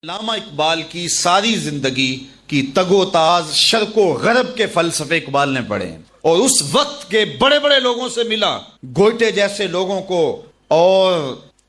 علامہ اقبال کی ساری زندگی کی تگ و تاز شرق و غرب کے فلسفے اقبال نے پڑھے اور اس وقت کے بڑے بڑے لوگوں سے ملا، گوئٹے جیسے لوگوں کو اور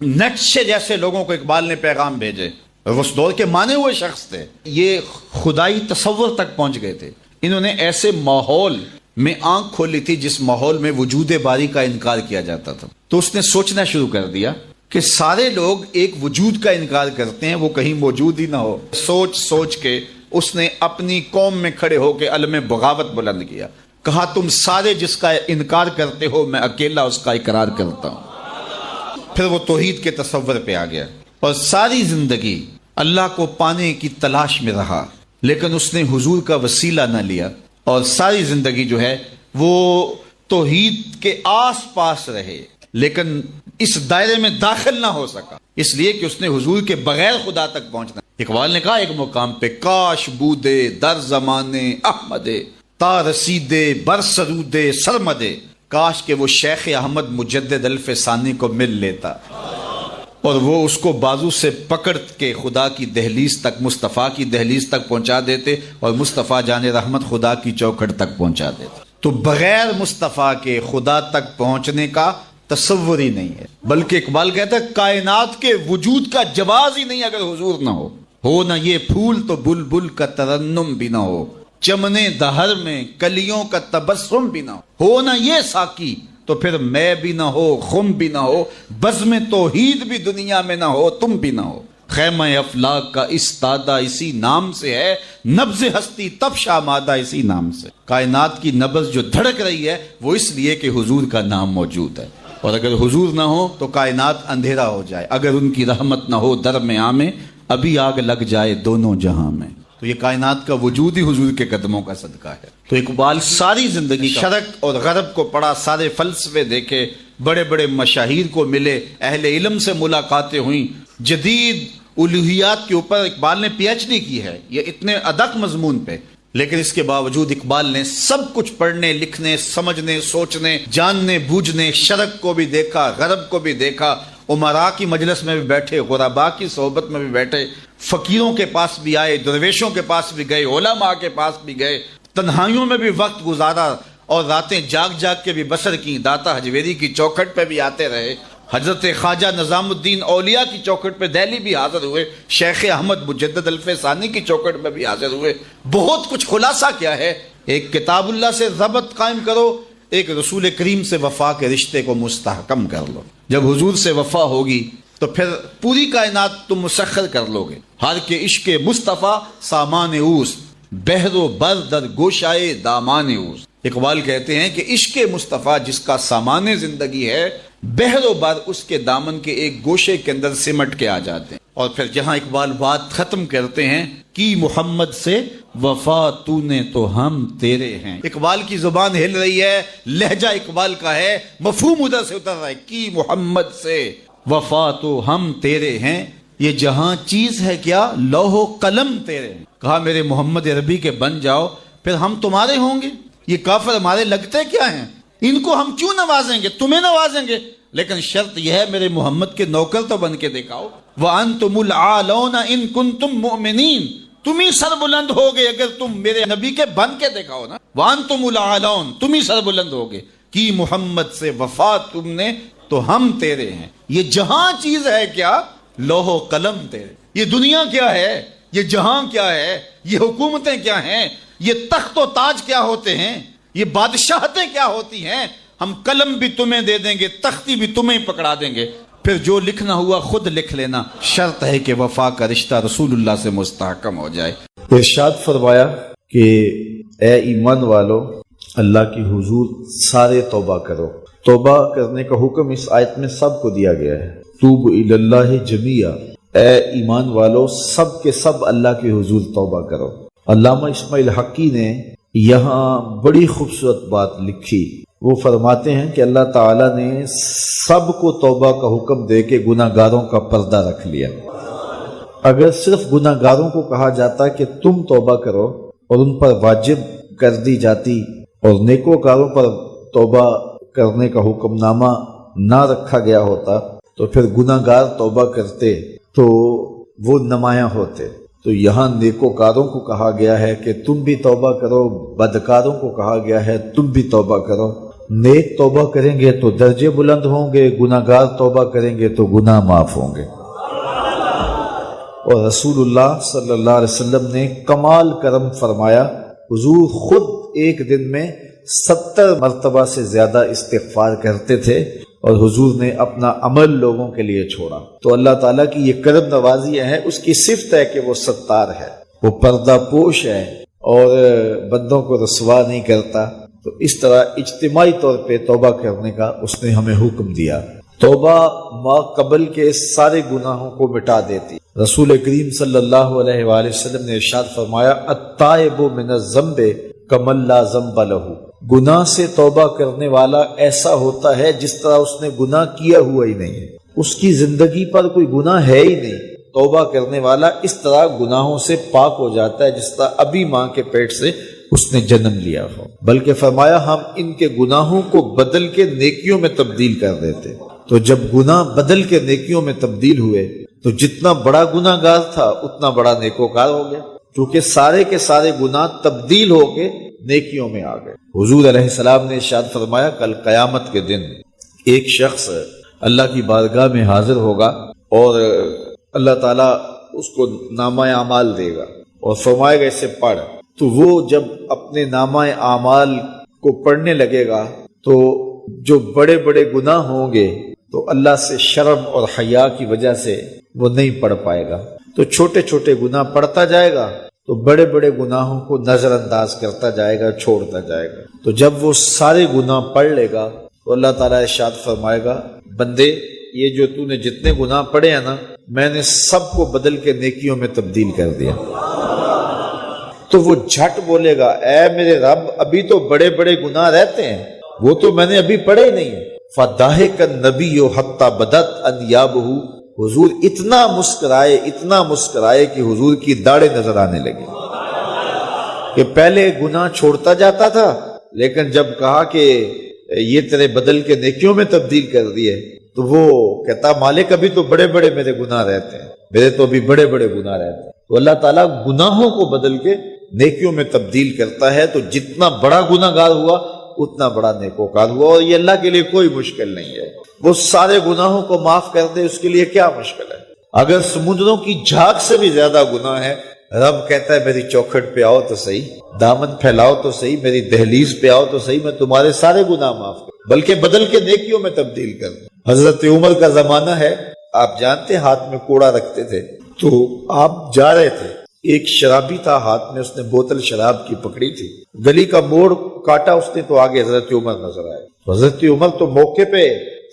نیٹشے جیسے لوگوں کو اقبال نے پیغام بھیجے۔ اس دور کے مانے ہوئے شخص تھے، یہ خدائی تصور تک پہنچ گئے تھے۔ انہوں نے ایسے ماحول میں آنکھ کھولی تھی جس ماحول میں وجود باری کا انکار کیا جاتا تھا، تو اس نے سوچنا شروع کر دیا کہ سارے لوگ ایک وجود کا انکار کرتے ہیں، وہ کہیں موجود ہی نہ ہو۔ سوچ سوچ کے اس نے اپنی قوم میں کھڑے ہو کے علم بغاوت بلند کیا، کہا تم سارے جس کا انکار کرتے ہو میں اکیلا اس کا اقرار کرتا ہوں۔ پھر وہ توحید کے تصور پہ آ گیا اور ساری زندگی اللہ کو پانے کی تلاش میں رہا، لیکن اس نے حضور کا وسیلہ نہ لیا اور ساری زندگی جو ہے وہ توحید کے آس پاس رہے، لیکن اس دائرے میں داخل نہ ہو سکا، اس لیے کہ اس نے حضور کے بغیر خدا تک پہنچنا۔ اقبال نے کہا ایک مقام پہ، کاش بودے در زمانے احمدے تا رسیدے بر سرودے سرمدے، کاش کہ وہ شیخ احمد مجدد الف ثانی کو مل لیتا اور وہ اس کو بازو سے پکڑ کے خدا کی دہلیز تک، مصطفیٰ کی دہلیز تک پہنچا دیتے اور مصطفیٰ جان رحمت خدا کی چوکھٹ تک پہنچا دیتے۔ تو بغیر مصطفیٰ کے خدا تک پہنچنے کا تصور ہی نہیں ہے، بلکہ اقبال کہتا ہے کائنات کے وجود کا جواز ہی نہیں اگر حضور نہ ہو نہ یہ پھول تو بلبل کا ترنم بھی نہ ہو، چمنے دہر میں کلیوں کا تبسم بھی نہ ہو نہ یہ ساقی تو پھر میں بھی نہ ہو خم بھی نہ ہو، بزم توحید بھی دنیا میں نہ ہو تم بھی نہ ہو، خیمہ افلاک کا استادہ اسی نام سے ہے، نبض ہستی تب شامادہ اسی نام سے۔ کائنات کی نبض جو دھڑک رہی ہے وہ اس لیے کہ حضور کا نام موجود ہے، اور اگر حضور نہ ہو تو کائنات اندھیرا ہو جائے، اگر ان کی رحمت نہ ہو درمیاں میں ابھی آگ لگ جائے دونوں جہاں میں۔ تو یہ کائنات کا وجود ہی حضور کے قدموں کا صدقہ ہے۔ تو اقبال ساری زندگی شرق اور غرب کو پڑھا، سارے فلسفے دیکھے، بڑے بڑے مشاہیر کو ملے، اہل علم سے ملاقاتیں ہوئیں، جدید الوہیات کے اوپر اقبال نے پی ایچ ڈی کی ہے، یہ اتنے ادق مضمون پہ، لیکن اس کے باوجود اقبال نے سب کچھ پڑھنے لکھنے سمجھنے سوچنے جاننے بوجھنے، شرق کو بھی دیکھا غرب کو بھی دیکھا، امراء کی مجلس میں بھی بیٹھے، غرباء کی صحبت میں بھی بیٹھے، فقیروں کے پاس بھی آئے، درویشوں کے پاس بھی گئے، علماء کے پاس بھی گئے، تنہائیوں میں بھی وقت گزارا اور راتیں جاگ جاگ کے بھی بسر کی، داتا حجویری کی چوکھٹ پہ بھی آتے رہے، حضرت خواجہ نظام الدین اولیاء کی چوکھٹ پہ دہلی بھی حاضر ہوئے، شیخ احمد مجدد الف ثانی کی چوکھٹ پہ بھی حاضر ہوئے۔ بہت کچھ خلاصہ کیا ہے، ایک کتاب اللہ سے ربط قائم کرو، ایک رسول کریم سے وفا کے رشتے کو مستحکم کر لو۔ جب حضور سے وفا ہوگی تو پھر پوری کائنات تم مسخر کر لو گے۔ ہر کے عشق مصطفیٰ سامان اوست، بحر و بر در گوشائے دامان اوست۔ اقبال کہتے ہیں کہ عشق مصطفیٰ جس کا سامان زندگی ہے، بحر و بر اس کے دامن کے ایک گوشے کے اندر سمٹ کے آ جاتے ہیں۔ اور پھر جہاں اقبال بات ختم کرتے ہیں، کی محمد سے وفا تو نے تو ہم تیرے ہیں۔ اقبال کی زبان ہل رہی ہے، لہجہ اقبال کا ہے، مفہوم ادھر سے اتر رہا ہے، کی محمد سے وفا تو ہم تیرے ہیں، یہ جہاں چیز ہے کیا لوح و قلم تیرے ہیں۔ کہا میرے محمد عربی کے بن جاؤ پھر ہم تمہارے ہوں گے، یہ کافر ہمارے لگتے کیا ہیں، ان کو ہم کیوں نوازیں گے، تمہیں نوازیں گے، لیکن شرط یہ ہے میرے محمد کے نوکر تو بن کے دکھاؤ۔ وَأَنْتُمُ الْعَالَوْنَ إِن كُنْتُم مُؤْمِنِينَ، تم ہی سر بلند ہوگے اگر تم میرے نبی کے بن کے دکھاؤ نا۔ وَأَنْتُمُ الْعَالَوْنَ، تم ہی سر بلند ہوگے، کی محمد سے وفا تم نے تو ہم تیرے ہیں۔ یہ جہاں چیز ہے کیا لوح و قلم تیرے، یہ دنیا کیا ہے، یہ جہاں کیا ہے، یہ حکومتیں کیا ہیں، یہ تخت و تاج کیا ہوتے ہیں، یہ بادشاہتیں کیا ہوتی ہیں، ہم قلم بھی تمہیں دے دیں گے، تختی بھی تمہیں پکڑا دیں گے، پھر جو لکھنا ہوا خود لکھ لینا، شرط ہے کہ وفا کا رشتہ رسول اللہ سے مستحکم ہو جائے۔ ارشاد فرمایا کہ اے ایمان والو اللہ کی حضور سارے توبہ کرو۔ توبہ کرنے کا حکم اس آیت میں سب کو دیا گیا ہے، توب الی اللہ جمیعا، اے ایمان والو سب کے سب اللہ کی حضور توبہ کرو۔ علامہ اسماعیل حقی نے یہاں بڑی خوبصورت بات لکھی، وہ فرماتے ہیں کہ اللہ تعالیٰ نے سب کو توبہ کا حکم دے کے گناہ گاروں کا پردہ رکھ لیا۔ اگر صرف گناہ گاروں کو کہا جاتا کہ تم توبہ کرو اور ان پر واجب کر دی جاتی اور نیکوکاروں پر توبہ کرنے کا حکم نامہ نہ رکھا گیا ہوتا تو پھر گناہ گار توبہ کرتے تو وہ نمایاں ہوتے۔ تو یہاں نیکوکاروں کو کہا گیا ہے کہ تم بھی توبہ کرو، بدکاروں کو کہا گیا ہے تم بھی توبہ کرو۔ نیک توبہ کریں گے تو درجے بلند ہوں گے، گناہ گار توبہ کریں گے تو گناہ معاف ہوں گے۔ اور رسول اللہ صلی اللہ علیہ وسلم نے کمال کرم فرمایا، حضور خود ایک دن میں 70 مرتبہ سے زیادہ استغفار کرتے تھے، اور حضور نے اپنا عمل لوگوں کے لیے چھوڑا۔ تو اللہ تعالیٰ کی یہ کرم نوازی ہے، اس کی صفت ہے کہ وہ ستار ہے، وہ پردہ پوش ہے اور بندوں کو رسوا نہیں کرتا۔ تو اس طرح اجتماعی طور پہ توبہ کرنے کا اس نے ہمیں حکم دیا۔ توبہ ما قبل کے سارے گناہوں کو مٹا دیتی۔ رسول کریم صلی اللہ علیہ وآلہ وسلم نے ارشاد فرمایا، التائب من الذنب کمن لا ذنب لہ، گناہ سے توبہ کرنے والا ایسا ہوتا ہے جس طرح اس نے گناہ کیا ہوا ہی نہیں ہے، اس کی زندگی پر کوئی گناہ ہے ہی نہیں۔ توبہ کرنے والا اس طرح گناہوں سے پاک ہو جاتا ہے جس طرح ابھی ماں کے پیٹ سے اس نے جنم لیا ہو۔ بلکہ فرمایا ہم ان کے گناہوں کو بدل کے نیکیوں میں تبدیل کر دیتے۔ تو جب گناہ بدل کے نیکیوں میں تبدیل ہوئے تو جتنا بڑا گناہ گار تھا اتنا بڑا نیکوکار ہو گیا، کیونکہ سارے کے سارے گناہ تبدیل ہو کے نیکیوں میں آ گئے۔ حضور علیہ السلام نے ارشاد فرمایا، کل قیامت کے دن ایک شخص اللہ کی بارگاہ میں حاضر ہوگا اور اللہ تعالیٰ اس کو نامہ اعمال دے گا اور فرمائے گا اسے پڑھ۔ تو وہ جب اپنے نامہ اعمال کو پڑھنے لگے گا تو جو بڑے بڑے گناہ ہوں گے تو اللہ سے شرم اور حیا کی وجہ سے وہ نہیں پڑھ پائے گا، تو چھوٹے چھوٹے گناہ پڑھتا جائے گا، تو بڑے بڑے گناہوں کو نظر انداز کرتا جائے گا، چھوڑتا جائے گا۔ تو جب وہ سارے گناہ پڑھ لے گا تو اللہ تعالیٰ ارشاد فرمائے گا، بندے یہ جو تو نے جتنے گناہ پڑھے ہیں نا، میں نے سب کو بدل کے نیکیوں میں تبدیل کر دیا۔ تو وہ جھٹ بولے گا، اے میرے رب ابھی تو بڑے بڑے گناہ رہتے ہیں، وہ تو میں نے ابھی پڑھے ہی نہیں ہیں۔ فَضَحِكَ النَّبِيُّ حَتَّى بَدَتْ أَنْيَابُهُ، حضور اتنا مسکرائے کہ حضور کی داڑھیں نظر آنے لگی، کہ پہلے گناہ چھوڑتا جاتا تھا لیکن جب کہا کہ یہ تیرے بدل کے نیکیوں میں تبدیل کر دیے تو وہ کہتا مالک ابھی تو بڑے بڑے میرے گناہ رہتے ہیں، میرے تو ابھی بڑے بڑے گناہ رہتے ہیں۔ تو اللہ تعالیٰ گناہوں کو بدل کے نیکیوں میں تبدیل کرتا ہے، تو جتنا بڑا گناہ گار ہوا اتنا بڑا نیکوکار ہوا، اور یہ اللہ کے لیے کوئی مشکل نہیں ہے، وہ سارے گناہوں کو معاف کر دے، اس کے لیے کیا مشکل ہے؟ اگر سمندروں کی جھاگ سے بھی زیادہ گناہ ہے، رب کہتا ہے میری چوکھٹ پہ آؤ تو صحیح، دامن پھیلاؤ تو صحیح، میری دہلیز پہ آؤ تو صحیح، میں تمہارے سارے گناہ معاف کر، بلکہ بدل کے نیکیوں میں تبدیل کر دوں۔ حضرت عمر کا زمانہ ہے، آپ جانتے ہاتھ میں کوڑا رکھتے تھے، تو آپ جا رہے تھے، ایک شرابی تھا، ہاتھ میں اس نے بوتل شراب کی پکڑی تھی، گلی کا موڑ کاٹا اس نے تو آگے حضرت عمر نظر آئے۔ حضرت عمر تو موقع پہ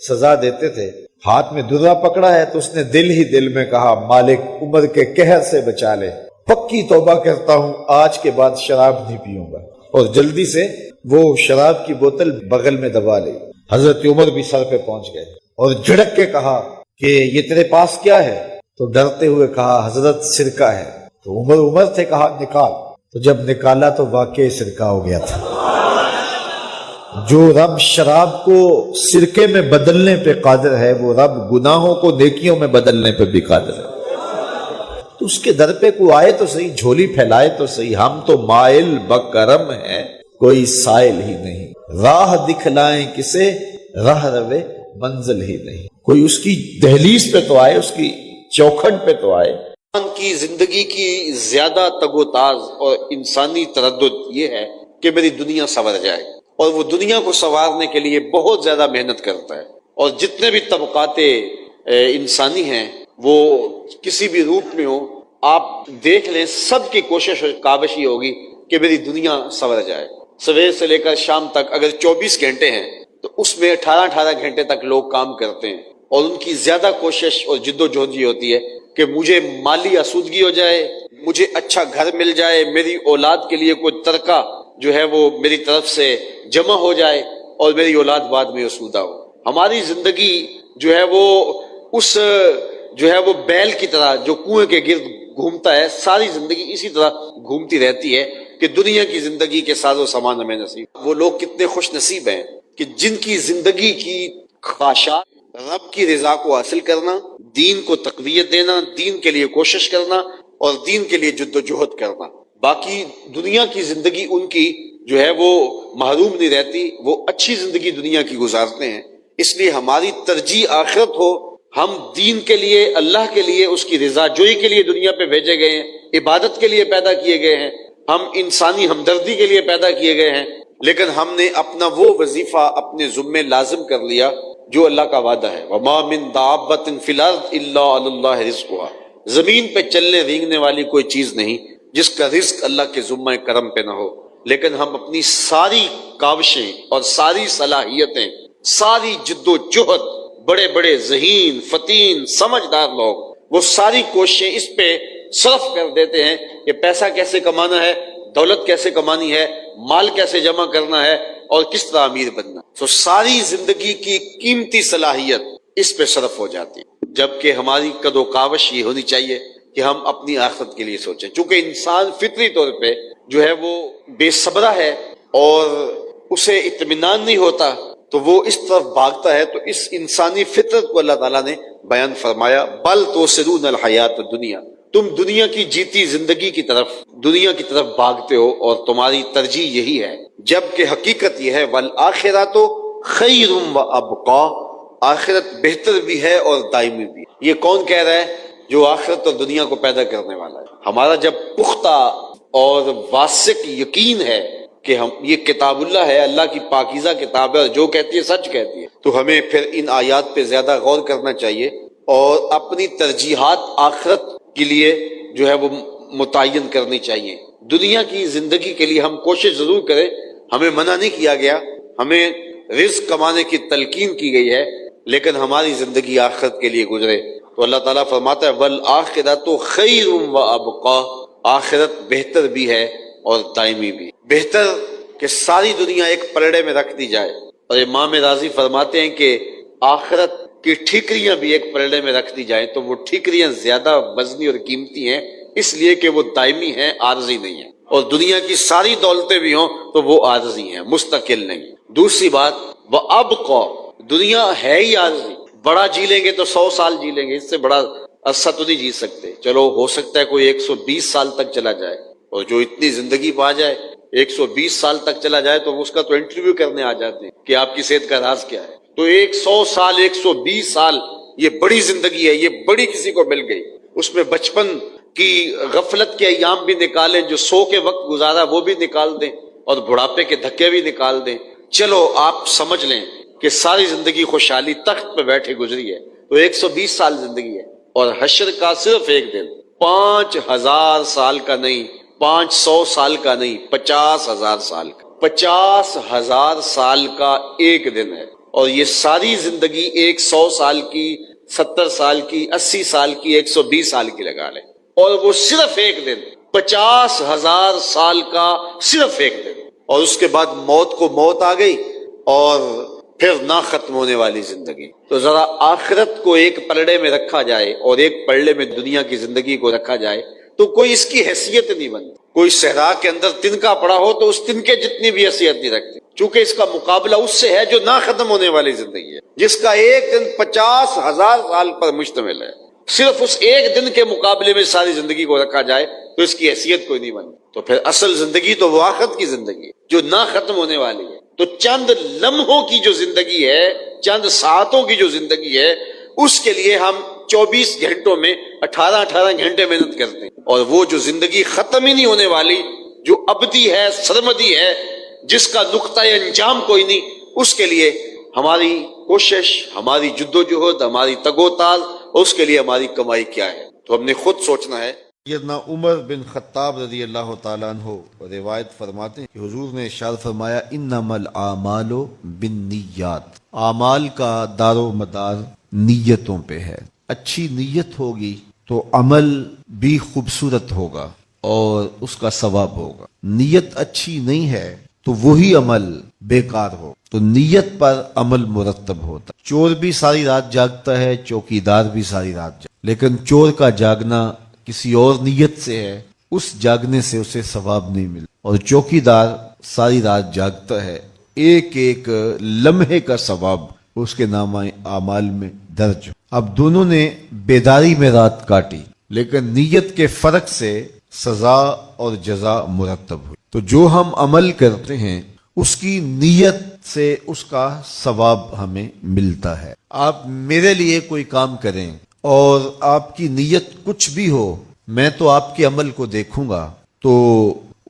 سزا دیتے تھے، ہاتھ میں درا پکڑا ہے تو اس نے دل ہی دل میں کہا مالک عمر کے قہر سے بچا لے، پکی توبہ کرتا ہوں آج کے بعد شراب نہیں پیوں گا، اور جلدی سے وہ شراب کی بوتل بغل میں دبا لی۔ حضرت عمر بھی سر پہ پہنچ گئے اور جھڑک کے کہا کہ یہ تیرے پاس کیا ہے؟ تو ڈرتے ہوئے کہا حضرت سرکہ ہے۔ تو عمر تھے، کہا نکال، تو جب نکالا تو واقعی سرکہ ہو گیا تھا۔ جو رب شراب کو سرکے میں بدلنے پہ قادر ہے، وہ رب گناہوں کو نیکیوں میں بدلنے پہ بھی قادر ہے۔ تو اس کے در پہ کوئی آئے تو صحیح، جھولی پھیلائے تو صحیح، ہم تو مائل بکرم ہیں کوئی سائل ہی نہیں، راہ دکھلائیں کسے راہ روے منزل ہی نہیں، کوئی اس کی دہلیز پہ تو آئے، اس کی چوکھٹ پہ تو آئے۔ انسان کی زندگی کی زیادہ تگ و تاز اور انسانی تردد یہ ہے کہ میری دنیا سنور جائے، اور وہ دنیا کو سنوارنے کے لیے بہت زیادہ محنت کرتا ہے، اور جتنے بھی طبقات انسانی ہیں وہ کسی بھی روپ میں ہو، آپ دیکھ لیں سب کی کوشش اور کاوش یہ ہوگی کہ میری دنیا سنور جائے۔ صبح سے لے کر شام تک اگر 24 گھنٹے ہیں تو اس میں 18 گھنٹے تک لوگ کام کرتے ہیں، اور ان کی زیادہ کوشش اور جد و جہد یہ ہوتی ہے کہ مجھے مالی آسودگی ہو جائے، مجھے اچھا گھر مل جائے، میری اولاد کے لیے کوئی ترکہ جو ہے وہ میری طرف سے جمع ہو جائے اور میری اولاد بعد میں آسودہ ہو۔ ہماری زندگی جو ہے وہ اس جو ہے وہ بیل کی طرح جو کنویں کے گرد گھومتا ہے، ساری زندگی اسی طرح گھومتی رہتی ہے کہ دنیا کی زندگی کے ساز و سامان ہمیں نصیب۔ وہ لوگ کتنے خوش نصیب ہیں کہ جن کی زندگی کی خواہشات رب کی رضا کو حاصل کرنا، دین کو تقویت دینا، دین کے لیے کوشش کرنا اور دین کے لیے جد و جہد کرنا۔ باقی دنیا کی زندگی ان کی جو ہے وہ محروم نہیں رہتی، وہ اچھی زندگی دنیا کی گزارتے ہیں۔ اس لیے ہماری ترجیح آخرت ہو، ہم دین کے لیے، اللہ کے لیے، اس کی رضا جوئی کے لیے دنیا پہ بھیجے گئے ہیں، عبادت کے لیے پیدا کیے گئے ہیں، ہم انسانی ہمدردی کے لیے پیدا کیے گئے ہیں، لیکن ہم نے اپنا وہ وظیفہ اپنے ذمے لازم کر لیا جو اللہ کا وعدہ ہے، وَمَا مِن دَابَّةٍ فِي الْأَرْضِ إِلَّا عَلَى اللَّهِ رِزْقُهَا، زمین پہ چلنے رینگنے والی کوئی چیز نہیں جس کا رزق اللہ کے ذمہ کرم پہ نہ ہو، لیکن ہم اپنی ساری کاوشیں اور ساری صلاحیتیں، ساری جد و جہد، بڑے بڑے ذہین فتین سمجھدار لوگ وہ ساری کوششیں اس پہ صرف کر دیتے ہیں کہ پیسہ کیسے کمانا ہے، دولت کیسے کمانی ہے، مال کیسے جمع کرنا ہے اور کس طرح امیر بننا، تو ساری زندگی کی قیمتی صلاحیت اس پہ صرف ہو جاتی ہے، جبکہ ہماری قد و کاوش یہ ہونی چاہیے کہ ہم اپنی آخرت کے لیے سوچیں۔ چونکہ انسان فطری طور پہ جو ہے وہ بے صبرہ ہے اور اسے اطمینان نہیں ہوتا تو وہ اس طرف بھاگتا ہے، تو اس انسانی فطرت کو اللہ تعالیٰ نے بیان فرمایا، بل تؤثرون الحیات الدنیا، تم دنیا کی جیتی زندگی کی طرف، دنیا کی طرف بھاگتے ہو اور تمہاری ترجیح یہی ہے، جبکہ حقیقت یہ ہے والآخرۃ خیر وابقیٰ، آخرت بہتر بھی ہے اور دائمی بھی ہے۔ یہ کون کہہ رہا ہے؟ جو آخرت اور دنیا کو پیدا کرنے والا ہے۔ ہمارا جب پختہ اور واثق یقین ہے کہ ہم یہ کتاب اللہ ہے، اللہ کی پاکیزہ کتاب ہے اور جو کہتی ہے سچ کہتی ہے، تو ہمیں پھر ان آیات پہ زیادہ غور کرنا چاہیے اور اپنی ترجیحات آخرت کے لیے جو ہے وہ متعین کرنی چاہیے۔ دنیا کی زندگی کے لیے ہم کوشش ضرور کریں، ہمیں منع نہیں کیا گیا، ہمیں رزق کمانے کی تلقین کی گئی ہے، لیکن ہماری زندگی آخرت کے لیے گزرے۔ تو اللہ تعالیٰ فرماتا ہے والآخرۃ خیر وابقیٰ، آخرت بہتر بھی ہے اور دائمی بھی۔ بہتر کہ ساری دنیا ایک پلڑے میں رکھ دی جائے، اور امام راضی فرماتے ہیں کہ آخرت کی ٹھیکریاں بھی ایک پلڑے میں رکھ دی جائیں تو وہ ٹھیکریاں زیادہ وزنی اور قیمتی ہیں، اس لیے کہ وہ دائمی ہیں، عارضی نہیں ہیں، اور دنیا کی ساری دولتیں بھی ہوں تو وہ عارضی ہیں، مستقل نہیں۔ دوسری بات وابقیٰ، دنیا ہے ہی عارضی، بڑا جی لیں گے تو 100 سال جی لیں گے، اس سے بڑا عرصہ تو نہیں جی سکتے، چلو ہو سکتا ہے کوئی 120 سال تک چلا جائے، اور جو اتنی زندگی پا جائے 120 سال تک چلا جائے تو اس کا تو انٹرویو کرنے آ جاتے ہیں کہ آپ کی صحت کا راز کیا ہے۔ تو 100 سال 120 سال یہ بڑی زندگی ہے، یہ بڑی کسی کو مل گئی، اس میں بچپن کی غفلت کے ایام بھی نکالیں، جو سو کے وقت گزارا وہ بھی نکال دیں اور بڑھاپے کے دھکے بھی نکال دیں، چلو آپ سمجھ لیں کہ ساری زندگی خوشحالی تخت پہ بیٹھے گزری ہے، تو 120 سال زندگی ہے، اور حشر کا صرف ایک دن، 5000 سال کا نہیں، 500 سال کا نہیں، 50,000 سال کا، 50,000 سال کا ایک دن ہے، اور یہ ساری زندگی 100 سال کی، 70 سال کی، 80 سال کی، 120 سال کی لگا لیں، اور وہ صرف ایک دن، 50,000 سال کا صرف ایک دن، اور اس کے بعد موت کو موت آ گئی اور پھر نہ ختم ہونے والی زندگی۔ تو ذرا آخرت کو ایک پلڑے میں رکھا جائے اور ایک پلڑے میں دنیا کی زندگی کو رکھا جائے تو کوئی اس کی حیثیت نہیں بنتی۔ کوئی صحرا کے اندر تنکا پڑا ہو تو اس تنکے جتنی بھی حیثیت نہیں رکھتی، چونکہ اس کا مقابلہ اس سے ہے جو نہ ختم ہونے والی زندگی ہے، جس کا ایک دن 50,000 سال پر مشتمل ہے۔ صرف اس ایک دن کے مقابلے میں ساری زندگی کو رکھا جائے تو اس کی حیثیت کوئی نہیں بنتی۔ تو پھر اصل زندگی تو وہ آخرت کی زندگی ہے جو نہ ختم ہونے والی ہے۔ تو چند لمحوں کی جو زندگی ہے، چند ساعتوں کی جو زندگی ہے، اس کے لیے ہم 24 گھنٹوں میں 18 گھنٹے محنت کرتے ہیں، اور وہ جو زندگی ختم ہی نہیں ہونے والی، جو ابدی ہے، سرمدی ہے، جس کا نقطۂ انجام کوئی نہیں، اس کے لیے ہماری کوشش، ہماری جد و جہد، ہماری تگ و تاز، اور اس کے لیے ہماری کمائی کیا ہے، تو ہم نے خود سوچنا ہے۔ سیدنا عمر بن خطاب رضی اللہ تعالیٰ عنہ روایت فرماتے ہیں کہ حضور نے ارشاد فرمایا انما الاعمال بالنیات، اعمال کا دار و مدار نیتوں پہ ہے۔ اچھی نیت ہوگی تو عمل بھی خوبصورت ہوگا اور اس کا ثواب ہوگا، نیت اچھی نہیں ہے تو وہی عمل بیکار ہو، تو نیت پر عمل مرتب ہوتا۔ چور بھی ساری رات جاگتا ہے، چوکیدار بھی ساری رات جاگتا، لیکن چور کا جاگنا کسی اور نیت سے ہے، اس جاگنے سے اسے ثواب نہیں ملتا، اور چوکیدار ساری رات جاگتا ہے، ایک ایک لمحے کا ثواب اس کے نام اعمال میں درج ہو۔ اب دونوں نے بیداری میں رات کاٹی، لیکن نیت کے فرق سے سزا اور جزا مرتب ہوئی۔ تو جو ہم عمل کرتے ہیں اس کی نیت سے اس کا ثواب ہمیں ملتا ہے۔ آپ میرے لیے کوئی کام کریں اور آپ کی نیت کچھ بھی ہو، میں تو آپ کے عمل کو دیکھوں گا، تو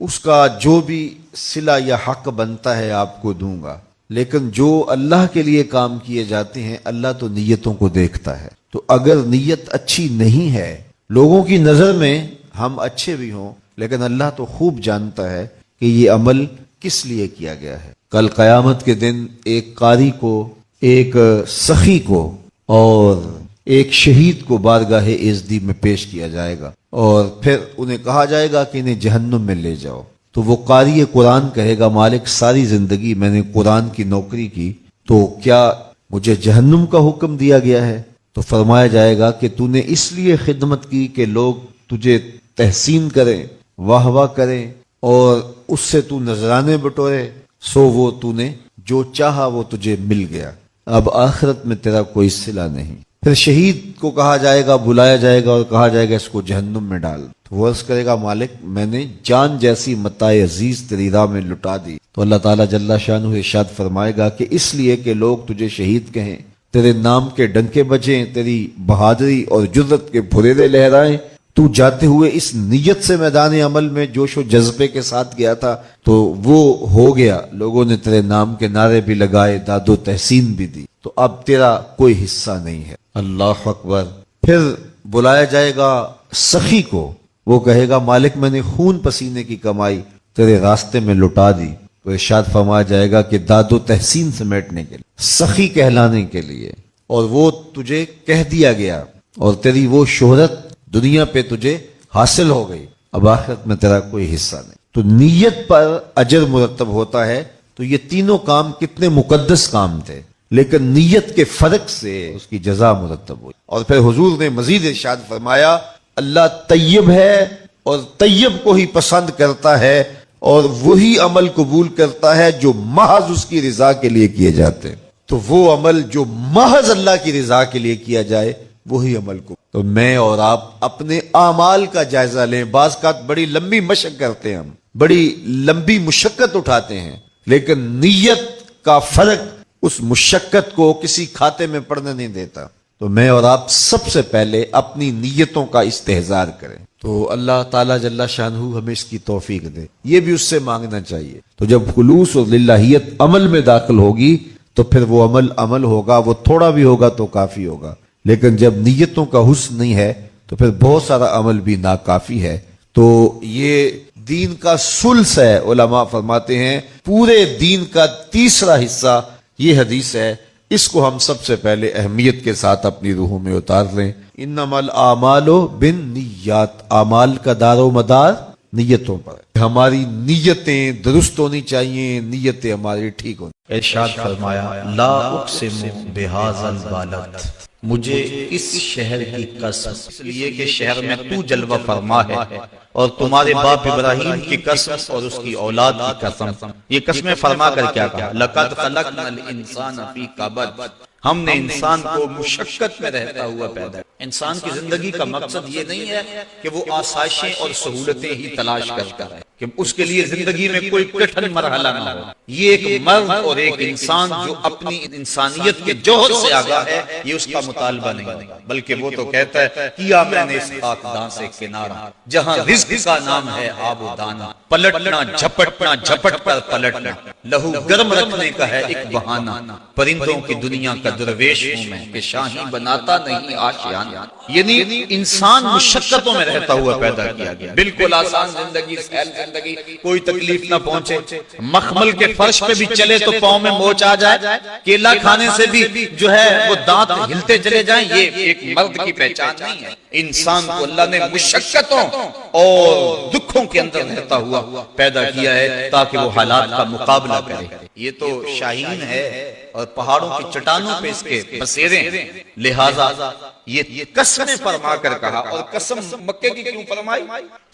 اس کا جو بھی صلہ یا حق بنتا ہے آپ کو دوں گا۔ لیکن جو اللہ کے لیے کام کیے جاتے ہیں اللہ تو نیتوں کو دیکھتا ہے۔ تو اگر نیت اچھی نہیں ہے، لوگوں کی نظر میں ہم اچھے بھی ہوں، لیکن اللہ تو خوب جانتا ہے کہ یہ عمل کس لیے کیا گیا ہے۔ کل قیامت کے دن ایک قاری کو، ایک سخی کو اور ایک شہید کو بارگاہ عزدی میں پیش کیا جائے گا، اور پھر انہیں کہا جائے گا کہ انہیں جہنم میں لے جاؤ۔ تو وہ قاری قرآن کہے گا مالک ساری زندگی میں نے قرآن کی نوکری کی، تو کیا مجھے جہنم کا حکم دیا گیا ہے؟ تو فرمایا جائے گا کہ تو نے اس لیے خدمت کی کہ لوگ تجھے تحسین کریں، واہ واہ کریں، اور اس سے تو نذرانے بٹورے، سو وہ تو نے جو چاہا وہ تجھے مل گیا، اب آخرت میں تیرا کوئی صلہ نہیں۔ پھر شہید کو کہا جائے گا، بلایا جائے گا اور کہا جائے گا اس کو جہنم میں ڈال۔ تو وہ عرض کرے گا مالک میں نے جان جیسی متاع عزیز تیری راہ میں لٹا دی۔ تو اللہ تعالیٰ جل شانہ ارشاد فرمائے گا کہ اس لیے کہ لوگ تجھے شہید کہیں، تیرے نام کے ڈنکے بجیں، تیری بہادری اور جرت کے پھریرے لہرائیں، تو جاتے ہوئے اس نیت سے میدان عمل میں جوش و جذبے کے ساتھ گیا تھا تو وہ ہو گیا، لوگوں نے تیرے نام کے نعرے بھی لگائے، داد و تحسین بھی دی، تو اب تیرا کوئی حصہ نہیں ہے۔ اللہ اکبر۔ پھر بلایا جائے گا سخی کو، وہ کہے گا مالک میں نے خون پسینے کی کمائی تیرے راستے میں لٹا دی۔ تو ارشاد فرمایا جائے گا کہ داد و تحسین سمیٹنے کے لیے، سخی کہلانے کے لیے، اور وہ تجھے کہہ دیا گیا اور تیری وہ شہرت دنیا پہ تجھے حاصل ہو گئی، اب آخرت میں تیرا کوئی حصہ نہیں۔ تو نیت پر اجر مرتب ہوتا ہے۔ تو یہ تینوں کام کتنے مقدس کام تھے، لیکن نیت کے فرق سے اس کی جزا مرتب ہوئی۔ اور پھر حضور نے مزید ارشاد فرمایا اللہ طیب ہے اور طیب کو ہی پسند کرتا ہے، اور وہی عمل قبول کرتا ہے جو محض اس کی رضا کے لیے کیے جاتے ہیں۔ تو وہ عمل جو محض اللہ کی رضا کے لیے کیا جائے وہی عمل کو۔ تو میں اور آپ اپنے اعمال کا جائزہ لیں۔ بعض کا بڑی لمبی مشق کرتے ہیں، ہم بڑی لمبی مشقت اٹھاتے ہیں، لیکن نیت کا فرق اس مشقت کو کسی کھاتے میں پڑنے نہیں دیتا۔ تو میں اور آپ سب سے پہلے اپنی نیتوں کا استحضار کریں۔ تو اللہ تعالیٰ جل شانہ ہمیں اس کی توفیق دے، یہ بھی اس سے مانگنا چاہیے۔ تو جب خلوص اور للہیت عمل میں داخل ہوگی تو پھر وہ عمل ہوگا، وہ تھوڑا بھی ہوگا تو کافی ہوگا، لیکن جب نیتوں کا حسن نہیں ہے تو پھر بہت سارا عمل بھی ناکافی ہے۔ تو یہ دین کا ثلث ہے، علماء فرماتے ہیں پورے دین کا تیسرا حصہ یہ حدیث ہے، اس کو ہم سب سے پہلے اہمیت کے ساتھ اپنی روحوں میں اتار لیں۔ انما الاعمال بالنیات، اعمال کا دار و مدار نیتوں پر ہے۔ ہماری نیتیں درست ہونی چاہیے، نیتیں ہماری ٹھیک ہونی۔ ارشاد فرمایا لا اقسم بہذا البلد، مجھے اس شہر کی قسم، اس لیے کہ شہر میں تو جلوہ فرما ہے، اور تمہارے باپ ابراہیم کی قسم اور اس کی اولاد کی قسم۔ یہ قسمیں فرما کر کیا کہا؟ لقد خلقنا الانسان فی کبد، ہم نے انسان کو مشقت میں رہتا ہوا پیدا کیا۔ انسان کی زندگی کا مقصد یہ نہیں ہے کہ وہ آسائشیں اور سہولتیں ہی تلاش کرتا ہے، کہ اس کے لیے زندگی میں کوئی کٹھن مرحلہ نہ ہو۔ یہ ایک مرد اور ایک انسان جو اپنی انسانیت کے جوہر سے آگاہ ہے، یہ اس کا مطالبہ نہیں ہوگا، بلکہ وہ تو کہتا ہے کیا میں نے اس خاکدان سے کنارہ، جہاں رزق کا نام ہے آب و دانا، پلٹنا جھپٹنا جھپٹ کر پلٹنا، لہو گرم رکھنے کا ہے ایک بہانہ، پرندوں کی دنیا کا درویش ہوں میں کہ شاہی بناتا نہیں آشیانہ۔ یعنی انسان مشقتوں میں رہتا ہوا پیدا کیا گیا، بالکل آسان زندگی، سہل زندگی، کوئی تکلیف نہ پہنچے، مخمل کے فرش پہ بھی چلے تو پاؤں میں موچ آ جائے، کیلا کھانے سے بھی جو ہے وہ دانت ہلتے چلے جائیں، یہ ایک مرد کی پہچان نہیں ہے۔ انسان کو اللہ نے مشقتوں اور دکھوں کے اندر رہتا ہوا پیدا کیا ہے تاکہ وہ حالات کا مقابلہ کرے۔ یہ تو شاہین ہے اور پہاڑوں کی چٹانوں پہ اس کے بسیرے ہیں، لہذا یہ قسمیں فرما کر کہا۔ اور قسم مکے کی کیوں فرمائی؟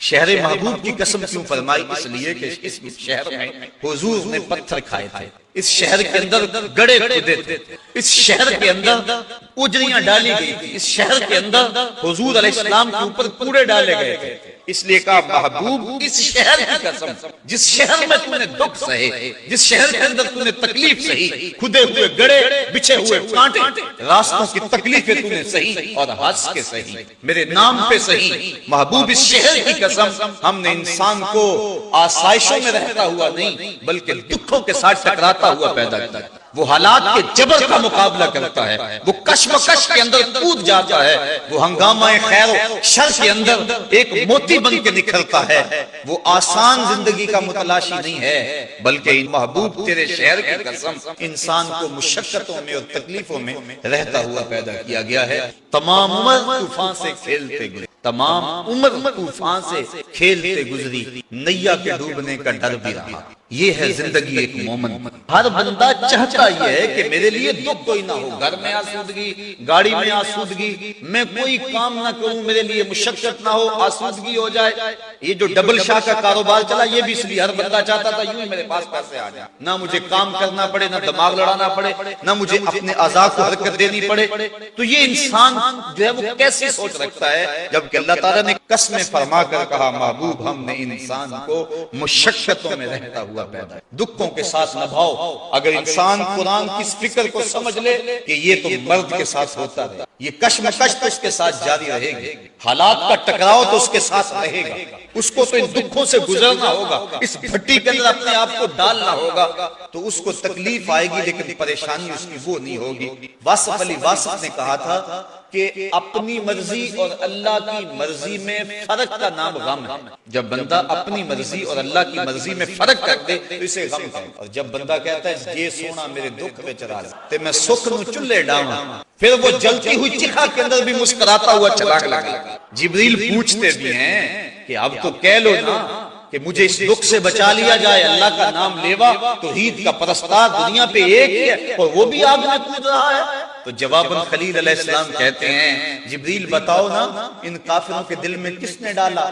شہر محبوب کی قسم کیوں فرمائی؟ اس لیے کہ اس شہر میں حضور نے پتھر کھائے تھے، اس شہر کے اندر گڑھے کھودے تھے، اس شہر کے اندر اجریاں ڈالی گئی تھی، اس شہر کے اندر حضور علیہ السلام کے اوپر کوڑے ڈالے گئے تھے، اس لیے کہا محبوب اس شہر کی قسم، جس شہر میں تو نے دکھ سہے، جس شہر کے اندر تو نے تکلیف سہی، کھدے ہوئے گڑھے، بچھے ہوئے کانٹے، راستوں کی تکلیفیں تو نے سہی اور ہنس کے سہی، میرے نام پہ سہی۔ محبوب اس شہر کی قسم، ہم نے انسان کو آسائشوں میں رہتا ہوا نہیں بلکہ دکھوں کے ساتھ ٹکراتا ہوا پیدا کیا، وہ حالات کے جبر کا مقابلہ کرتا ہے، وہ کشمکش کے اندر کود جاتا ہے، وہ ہنگامہ خیر و شر کے اندر ایک موتی بن کے نکھرتا ہے، وہ آسان زندگی کا متلاشی نہیں ہے بلکہ محبوب تیرے شہر کی قسم انسان کو مشقتوں میں اور تکلیفوں میں رہتا ہوا پیدا کیا گیا ہے۔ تمام عمر طوفان سے کھیلتے گزری، تمام عمر طوفان سے کھیلتے گزری، نیا کے ڈوبنے کا ڈر بھی رہا۔ یہ ہے زندگی ایک مومن۔ ہر بندہ چاہتا یہ ہے کہ میرے لیے دکھ کوئی نہ ہو، گھر میں آسودگی، گاڑی میں آسودگی، میں کوئی کام نہ کروں، میرے لیے مشقت نہ ہو، آسودگی ہو جائے۔ یہ جو ڈبل شاہ کا کاروبار چلا یہ بھی اس لیے ہر بندہ چاہتا تھا یوں ہی میرے پاس پیسے آ جائیں، نہ مجھے کام کرنا پڑے، نہ دماغ لڑانا پڑے، نہ مجھے اپنے اعضاء کو حرکت دینی پڑے۔ تو یہ انسان جو ہے وہ کیسی سوچ رکھتا ہے، جبکہ اللہ تعالیٰ نے قسمیں فرما کر کہا محبوب ہم نے انسان کو مشقتوں میں رہتا ہوا پیدا، دکھوں کے ساتھ نبھاؤ۔ اگر انسان قرآن کی اس فکر کو سمجھ لے کہ یہ تو مرد کے ساتھ ہوتا ہے، یہ کشمکش تو اس کے ساتھ جاری رہے گی، حالات کا ٹکراؤ تو اس کے ساتھ رہے گا، اس کو تو ان دکھوں سے گزرنا ہوگا، اس بھٹی کے اندر اپنے آپ کو ڈالنا ہوگا، تو اس کو تکلیف آئے گی لیکن پریشانی اس کی وہ نہیں ہوگی۔ واصف علی واصف نے کہا تھا کہ اپنی مرضی اور اللہ کی مرضی میں فرق کا نام غم ہے۔ جب بندہ اپنی مرضی اور اللہ کی مرضی میں فرق کر دے تو اسے غم ہے، اور جب بندہ کہتا ہے یہ سونا میرے دکھ پہ چلا تے میں سکھ نو چلے ڈاؤں، پھر وہ جلتی ہوئی چکھا کے اندر بھی مسکراتا ہوا چلا گیا۔ جبریل پوچھتے بھی ہیں کہ اب تو کہہ لو نا کہ مجھے اس دکھ سے بچا لیا جائے، اللہ کا نام لیوا توحید کا پرستار دنیا پہ ایک ہی ہے اور وہ بھی آگ میں کود رہا ہے۔ تو جواباً خلیل علیہ السلام کہتے ہیں جبریل بتاؤ نا ان کافروں کے دل میں کس نے ڈالا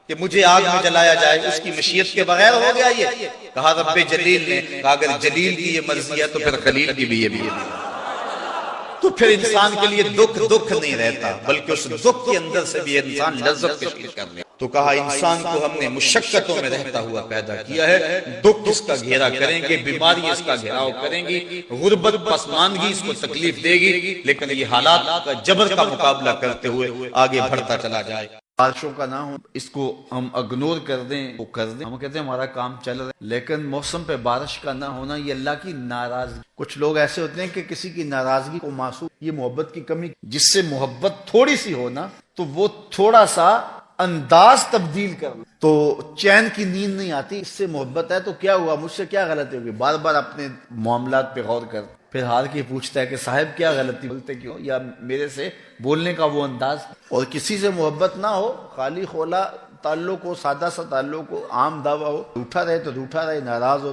کہ مجھے آگ میں جلایا جائے، اس کی مشیت کے بغیر ہو گیا یہ؟ کہا رب جلیل نے، کہا اگر جلیل کی یہ مرضی ہے تو پھر خلیل کی بھی یہ بھی ہے۔ تو پھر انسان کے لیے دکھ نہیں رہتا بلکہ اس دکھ کے اندر سے بھی انسان لذت کشی کر لے۔ تو کہا انسان کو ہم نے مشقتوں میں رہتا ہوا پیدا کیا ہے، دکھ اس کا گھیرا کریں گے، بیماری اس کا گھیراؤ کریں گی، غربت پسماندگی اس کو تکلیف دے گی، لیکن یہ حالات کا جبر کا مقابلہ کرتے ہوئے آگے بڑھتا چلا جائے۔ بارشوں کا نہ ہو اس کو ہم اگنور کر دیں، وہ کر دیں، ہم کہتے ہیں ہمارا کام چل رہا ہے، لیکن موسم پہ بارش کا نہ ہونا یہ اللہ کی ناراضگی۔ کچھ لوگ ایسے ہوتے ہیں کہ کسی کی ناراضگی کو معصوم، یہ محبت کی کمی، جس سے محبت تھوڑی سی ہونا تو وہ تھوڑا سا انداز تبدیل کرنا تو چین کی نیند نہیں آتی۔ اس سے محبت ہے تو کیا ہوا، مجھ سے کیا غلطی ہوگی، بار بار اپنے معاملات پہ غور کر، پھر حال کی پوچھتا ہے کہ صاحب کیا غلطی، بولتے کیوں، یا میرے سے بولنے کا وہ انداز۔ اور کسی سے محبت نہ ہو، خالی خولا تعلق ہو، سادہ سا تعلق ہو، عام دعویٰ ہو، روٹھا رہے تو روٹھا رہے، ناراض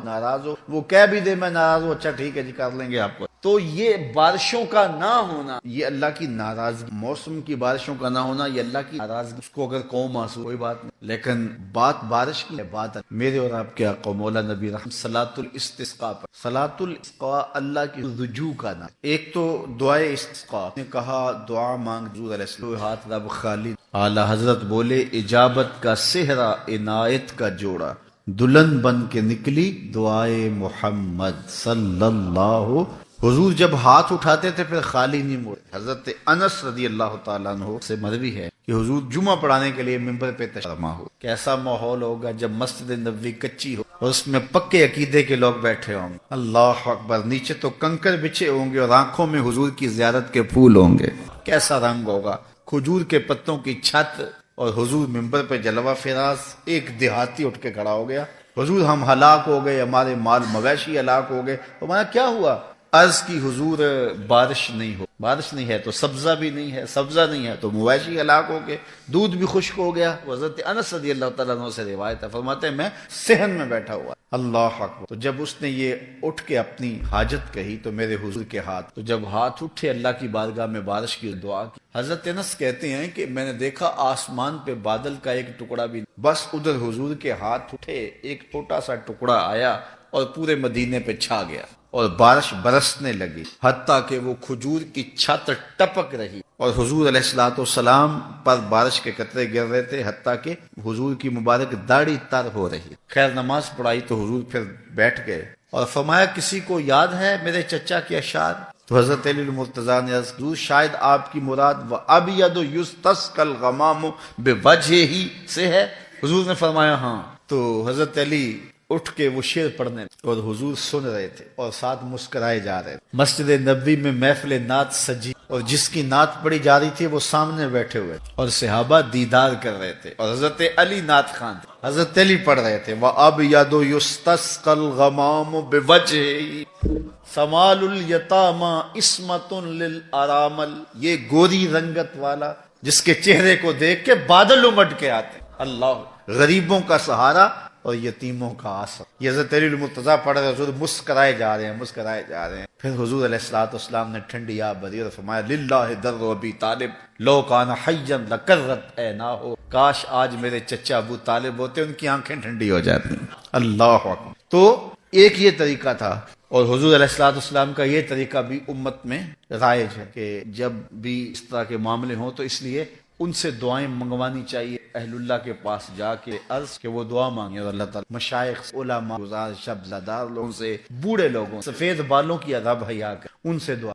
ہو، وہ کہہ بھی دے میں ناراض ہوں، اچھا ٹھیک ہے جی کر لیں گے آپ کو۔ تو یہ بارشوں کا نہ ہونا یہ اللہ کی ناراضگی، موسم کی بارشوں کا نہ ہونا یہ اللہ کی ناراضگی۔ اس کو اگر قوم محسوس کوئی بات نہیں، لیکن بات بارش کی ہے، بات میرے اور آپ کے آقا مولا نبی رحمت صلاۃ الاستسقاء پر۔ صلاۃ الاستسقاء اللہ کی رجوع کا نام۔ ایک تو دعائے استسقاء نے کہا دعا مانگ، حضور علیہ السلام ہاتھ رب خالی، اعلی حضرت بولے اجابت کا صحرا عنایت کا جوڑا، دلہن بن کے نکلی دعائے محمد صلی اللہ۔ حضور جب ہاتھ اٹھاتے تھے پھر خالی نہیں موڑے۔ حضرت انس رضی اللہ تعالیٰ عنہ سے مروی ہے کہ حضور جمعہ پڑھانے کے لیے ممبر پہ تشریف ہو، کیسا ماحول ہوگا جب مسجد نبوی کچی ہو اور اس میں پکے عقیدے کے لوگ بیٹھے ہوں گے، اللہ اکبر، نیچے تو کنکر بچھے ہوں گے اور آنکھوں میں حضور کی زیارت کے پھول ہوں گے، کیسا رنگ ہوگا، کھجور کے پتوں کی چھت اور حضور ممبر پہ جلوہ فراز۔ ایک دیہاتی اٹھ کے کھڑا ہو گیا، حضور ہم ہلاک ہو گئے، ہمارے مال مویشی ہلاک ہو گئے۔ ہمارا کیا ہوا؟ عرض کی حضور بارش نہیں ہو، بارش نہیں ہے تو سبزہ بھی نہیں ہے، سبزہ نہیں ہے تو مویشی ہلاک ہو گئے، دودھ بھی خشک ہو گیا۔ حضرت انس رضی اللہ تعالیٰ عنہ سے روایت ہے، فرماتے ہیں میں صحن میں بیٹھا ہوا، اللہ اکبر، تو جب اس نے یہ اٹھ کے اپنی حاجت کہی تو میرے حضور کے ہاتھ، تو جب ہاتھ اٹھے اللہ کی بارگاہ میں بارش کی دعا کی۔ حضرت انس کہتے ہیں کہ میں نے دیکھا آسمان پہ بادل کا ایک ٹکڑا بھی نہیں، بس ادھر حضور کے ہاتھ اٹھے، ایک چھوٹا سا ٹکڑا آیا اور پورے مدینے پہ چھا گیا اور بارش برسنے لگی، حتیٰ کہ وہ کھجور کی چھت ٹپک رہی اور حضور علیہ الصلوۃ والسلام پر بارش کے قطرے گر رہے تھے، حتیٰ کہ حضور کی مبارک داڑھی تر ہو رہی۔ خیر نماز پڑھائی تو حضور پھر بیٹھ گئے اور فرمایا کسی کو یاد ہے میرے چچا کے اشعار؟ تو حضرت علی المرتضیٰ نے عرض کی شاید آپ کی مراد وَأَبْيَضُ يُسْتَسْقَى الْغَمَامُ بِوَجْهِهِ سے ہے۔ حضور نے فرمایا ہاں۔ تو حضرت علی اٹھ کے وہ شعر پڑھنے اور حضور سن رہے تھے اور ساتھ مسکرائے جا رہے تھے۔ مسجد نبوی میں محفل نعت سجی اور جس کی نعت پڑھی جا رہی تھی وہ سامنے بیٹھے ہوئے تھے اور صحابہ دیدار کر رہے تھے اور حضرت علی نعت خان تھے، حضرت علی پڑھ رہے تھے وَأَبْيَضُ يُسْتَسْقَى الْغَمَامُ بِوَجْهِهِ سمال الیتاما عصمت للارامل، یہ گوری رنگت والا جس کے چہرے کو دیکھ کے بادل امٹ کے آتے، اللہ، غریبوں کا سہارا اور یتیموں کا آسر۔ یہ حضرت علی المرتضیٰ پڑھ رہے، حضور مسکرائے جا رہے ہیں، مسکرائے جا رہے ہیں۔ پھر حضور علیہ الصلوۃ والسلام نے ٹھنڈی آب بھری اور فرمایا للہ در ابی طالب لو کان حیا لکرت عیناہ، کاش آج میرے چچا ابو طالب ہوتے، ان کی آنکھیں ٹھنڈی ہو جاتی۔ اللہ اکبر۔ تو ایک یہ طریقہ تھا اور حضور علیہ الصلوۃ والسلام کا یہ طریقہ بھی امت میں رائج ہے کہ جب بھی اس طرح کے معاملے ہوں تو اس لیے ان سے دعائیں منگوانی چاہیے، اہل اللہ کے پاس جا کے عرض کہ وہ دعا مانگے اور اللہ تعالیٰ مشائخ، علماء، گزار، شب زدار لوگوں سے، بوڑھے لوگوں، سفید بالوں کی ادب حیا کر ان سے دعا